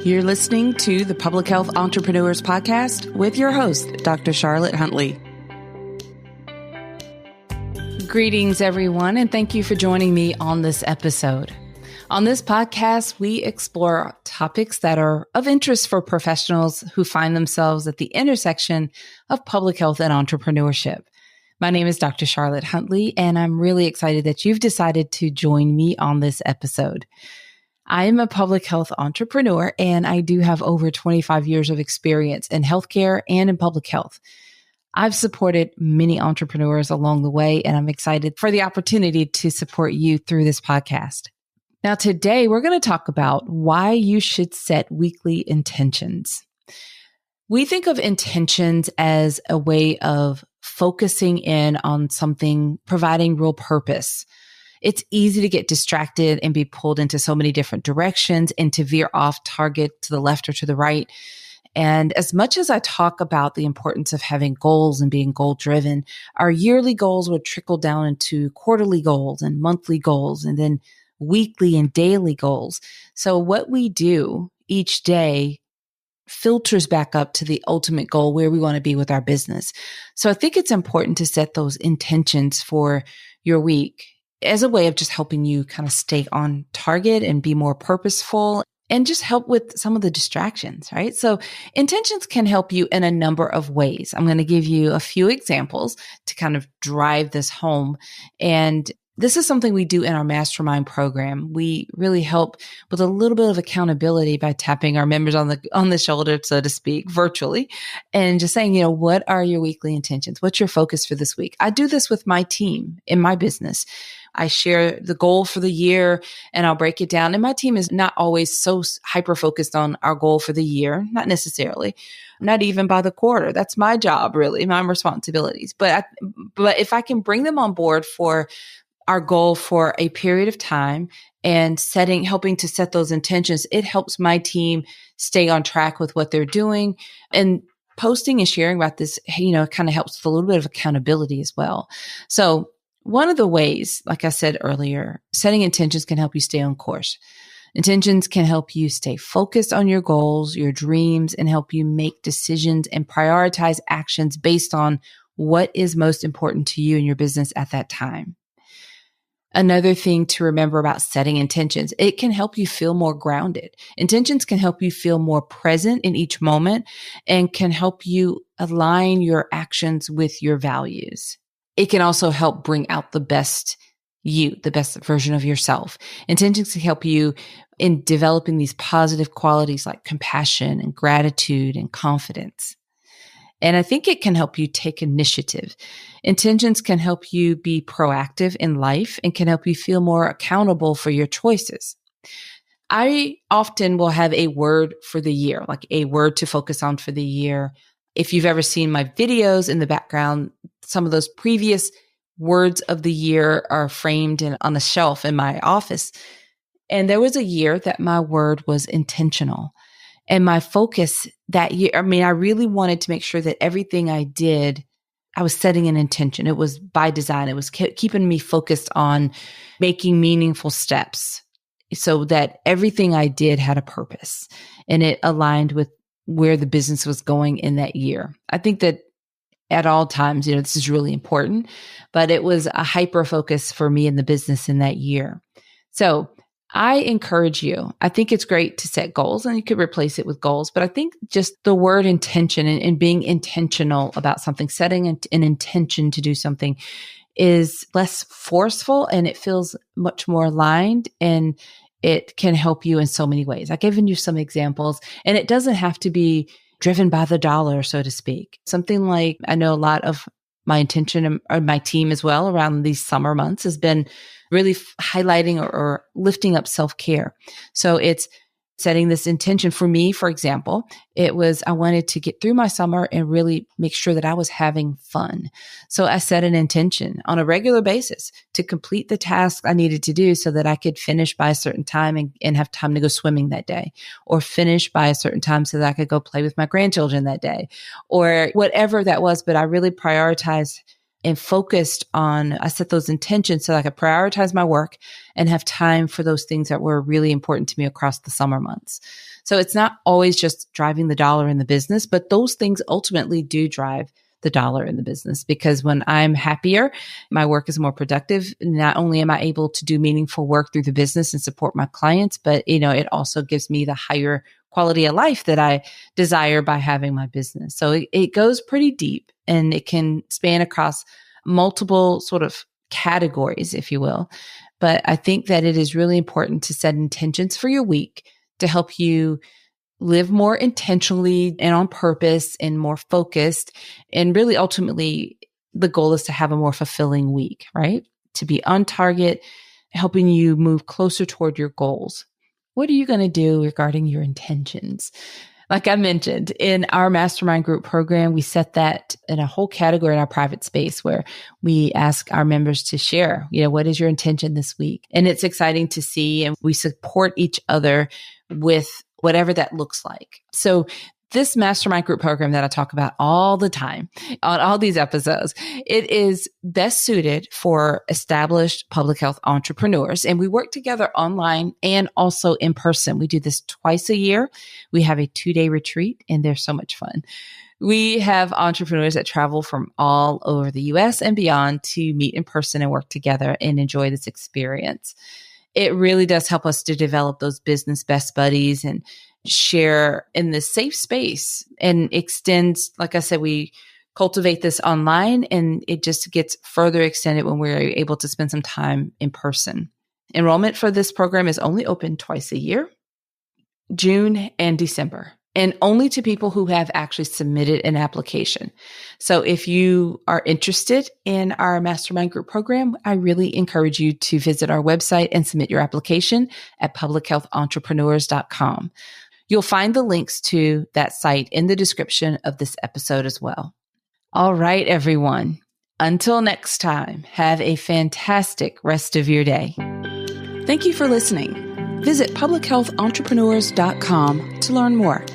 You're listening to the Public Health Entrepreneurs Podcast with your host, Dr. Charlotte Huntley. Greetings, everyone, and thank you for joining me on this episode. On this podcast, we explore topics that are of interest for professionals who find themselves at the intersection of public health and entrepreneurship. My name is Dr. Charlotte Huntley, and I'm really excited that you've decided to join me on this episode. I am a public health entrepreneur, and I do have over 25 years of experience in healthcare and in public health. I've supported many entrepreneurs along the way, and I'm excited for the opportunity to support you through this podcast. Now, today, we're going to talk about why you should set weekly intentions. We think of intentions as a way of focusing in on something, providing real purpose. It's easy to get distracted and be pulled into so many different directions and to veer off target to the left or to the right. And as much as I talk about the importance of having goals and being goal-driven, our yearly goals would trickle down into quarterly goals and monthly goals and then weekly and daily goals. So what we do each day filters back up to the ultimate goal where we want to be with our business. So I think it's important to set those intentions for your week as a way of just helping you kind of stay on target and be more purposeful and just help with some of the distractions, right? So intentions can help you in a number of ways. I'm going to give you a few examples to kind of drive this home. And this is something we do in our Mastermind program. We really help with a little bit of accountability by tapping our members on the shoulder, so to speak, virtually, and just saying, what are your weekly intentions? What's your focus for this week? I do this with my team in my business. I share the goal for the year and I'll break it down. And my team is not always so hyper-focused on our goal for the year, not necessarily, not even by the quarter. That's my job, really, my responsibilities. But if I can bring them on board for our goal for a period of time and helping to set those intentions, it helps my team stay on track with what they're doing. And posting and sharing about this, kind of helps with a little bit of accountability as well. So one of the ways, like I said earlier, setting intentions can help you stay on course. Intentions can help you stay focused on your goals, your dreams, and help you make decisions and prioritize actions based on what is most important to you and your business at that time. Another thing to remember about setting intentions, it can help you feel more grounded. Intentions can help you feel more present in each moment and can help you align your actions with your values. It can also help bring out the best you, the best version of yourself. Intentions can help you in developing these positive qualities like compassion and gratitude and confidence. And I think it can help you take initiative. Intentions can help you be proactive in life and can help you feel more accountable for your choices. I often will have a word for the year, like a word to focus on for the year. If you've ever seen my videos in the background, some of those previous words of the year are framed on a shelf in my office. And there was a year that my word was intentional. And my focus that year, I really wanted to make sure that everything I did, I was setting an intention. It was by design. It was keeping me focused on making meaningful steps so that everything I did had a purpose and it aligned with where the business was going in that year. I think that at all times, this is really important, but it was a hyper focus for me in the business in that year. So I encourage you. I think it's great to set goals and you could replace it with goals, but I think just the word intention and being intentional about something, setting an intention to do something is less forceful and it feels much more aligned and it can help you in so many ways. I've given you some examples and it doesn't have to be driven by the dollar, so to speak. Something like, I know a lot of my intention and my team as well around these summer months has been really highlighting or lifting up self-care. So it's setting this intention for me, for example, it was I wanted to get through my summer and really make sure that I was having fun. So I set an intention on a regular basis to complete the tasks I needed to do so that I could finish by a certain time and have time to go swimming that day, or finish by a certain time so that I could go play with my grandchildren that day, or whatever that was. But I really prioritized and focused on, I set those intentions so that I could prioritize my work and have time for those things that were really important to me across the summer months. So it's not always just driving the dollar in the business, but those things ultimately do drive the dollar in the business, because when I'm happier, my work is more productive. Not only am I able to do meaningful work through the business and support my clients, but it also gives me the higher quality of life that I desire by having my business. So it goes pretty deep, and it can span across multiple sort of categories, if you will. But I think that it is really important to set intentions for your week to help you live more intentionally and on purpose and more focused. And really, ultimately, the goal is to have a more fulfilling week, right? To be on target, helping you move closer toward your goals. What are you going to do regarding your intentions? Like I mentioned, in our Mastermind Group program, we set that in a whole category in our private space where we ask our members to share, what is your intention this week? And it's exciting to see, and we support each other with whatever that looks like. So this Mastermind Group program that I talk about all the time on all these episodes, it is best suited for established public health entrepreneurs. And we work together online and also in person. We do this twice a year. We have a 2-day retreat, and they're so much fun. We have entrepreneurs that travel from all over the US and beyond to meet in person and work together and enjoy this experience. It really does help us to develop those business best buddies and share in this safe space, and extends, like I said, we cultivate this online, and it just gets further extended when we're able to spend some time in person. Enrollment for this program is only open twice a year, June and December, and only to people who have actually submitted an application. So if you are interested in our Mastermind Group program, I really encourage you to visit our website and submit your application at publichealthentrepreneurs.com. You'll find the links to that site in the description of this episode as well. All right, everyone. Until next time, have a fantastic rest of your day. Thank you for listening. Visit publichealthentrepreneurs.com to learn more.